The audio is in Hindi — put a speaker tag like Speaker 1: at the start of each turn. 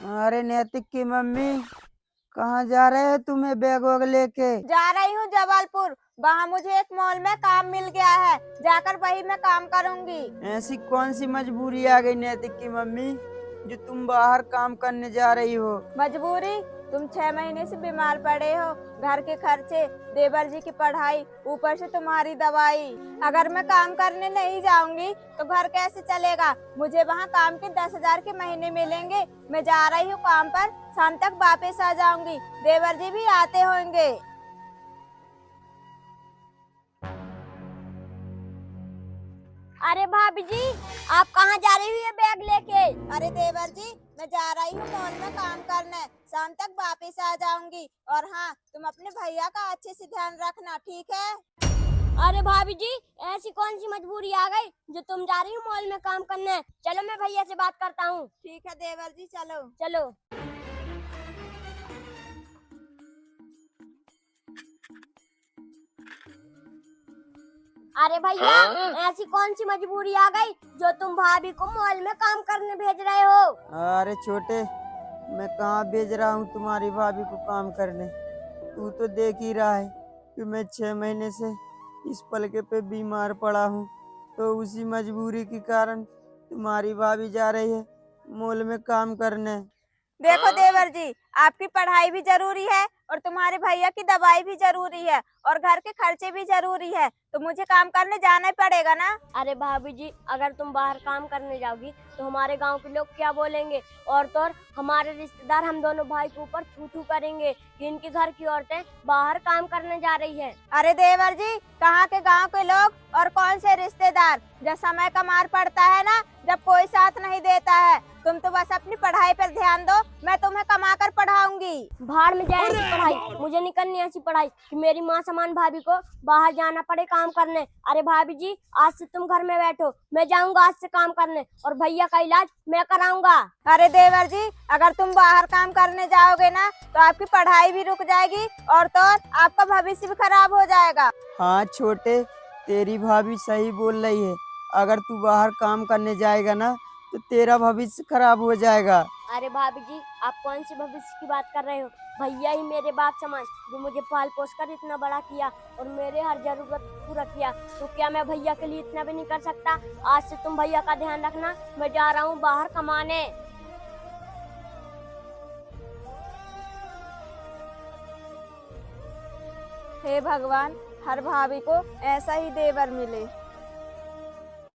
Speaker 1: अरे नैतिक की मम्मी, कहाँ जा रहे हो तुम्हें बैग वैग लेके?
Speaker 2: जा रही हूँ जबलपुर। वहाँ मुझे एक मॉल में काम मिल गया है, जाकर वही मैं काम करूँगी।
Speaker 1: ऐसी कौन सी मजबूरी आ गई नैतिक की मम्मी जो तुम बाहर काम करने जा रही हो?
Speaker 2: मजबूरी? तुम 6 महीने से बीमार पड़े हो, घर के खर्चे, देवर जी की पढ़ाई, ऊपर से तुम्हारी दवाई। अगर मैं काम करने नहीं जाऊंगी तो घर कैसे चलेगा? मुझे वहाँ काम के 10,000 के महीने मिलेंगे। मैं जा रही हूँ काम पर, शाम तक वापस आ जाऊंगी। देवर जी भी आते होंगे।
Speaker 3: अरे भाभी जी, आप कहाँ जा रही हुई है बैग लेके?
Speaker 2: अरे देवर जी, मैं जा रही हूँ मॉल में काम करने, शाम तक वापस आ जाऊंगी। और हाँ, तुम अपने भैया का अच्छे से ध्यान रखना, ठीक है?
Speaker 3: अरे भाभी जी, ऐसी कौन सी मजबूरी आ गई जो तुम जा रही हो मॉल में काम करने? चलो मैं भैया से बात करता हूँ।
Speaker 2: ठीक है देवर जी, चलो।
Speaker 3: चलो। अरे भैया, ऐसी कौन सी मजबूरी आ गई जो तुम भाभी को मॉल में काम करने भेज रहे हो?
Speaker 1: अरे छोटे, मैं कहाँ भेज रहा हूँ तुम्हारी भाभी को काम करने। तू तो देख ही रहा है कि मैं 6 महीने से इस पलके पे बीमार पड़ा हूँ। तो उसी मजबूरी के कारण तुम्हारी भाभी जा रही है मॉल में काम करने।
Speaker 2: देखो देवर जी, आपकी पढ़ाई भी जरूरी है और तुम्हारे भैया की दवाई भी जरूरी है और घर के खर्चे भी जरूरी है, तो मुझे काम करने जाना ही पड़ेगा ना।
Speaker 3: अरे भाभी जी, अगर तुम बाहर काम करने जाओगी तो हमारे गांव के लोग क्या बोलेंगे? और तो और हमारे रिश्तेदार हम दोनों भाई के ऊपर थू थू करेंगे कि इनके घर की औरतें बाहर काम करने जा रही है।
Speaker 2: अरे देवर जी, कहाँ के गांव के लोग और कौन से रिश्तेदार? जब समय का मार पड़ता है ना, जब कोई साथ नहीं देता है। तुम तो बस अपनी पढ़ाई पर ध्यान दो, मैं तुम्हें कमा कर पढ़ाऊंगी।
Speaker 3: बाहर में जाए ऐसी पढ़ाई, मुझे नहीं करनी ऐसी पढ़ाई कि मेरी माँ समान भाभी को बाहर जाना पड़े काम करने। अरे भाभी जी, आज से तुम घर में बैठो, मैं जाऊंगा आज से काम करने और भैया का इलाज मैं कराऊंगा।
Speaker 2: अरे देवर जी, अगर तुम बाहर काम करने जाओगे ना तो आपकी पढ़ाई भी रुक जाएगी और तो और आपका भविष्य भी खराब हो जाएगा।
Speaker 1: हाँ छोटे, तेरी भाभी सही बोल रही है। अगर तू बाहर काम करने जाएगा ना तो तेरा भविष्य खराब हो जाएगा।
Speaker 3: अरे भाभी जी, आप कौन सी भविष्य की बात कर रहे हो? भैया ही मेरे बाप समान, जो मुझे पाल पोस कर इतना बड़ा किया और मेरे हर जरूरत पूरा किया, तो क्या मैं भैया के लिए इतना भी नहीं कर सकता? आज से तुम भैया का ध्यान रखना, मैं जा रहा हूँ बाहर कमाने।
Speaker 2: हे भगवान, हर भाभी को ऐसा ही देवर मिले।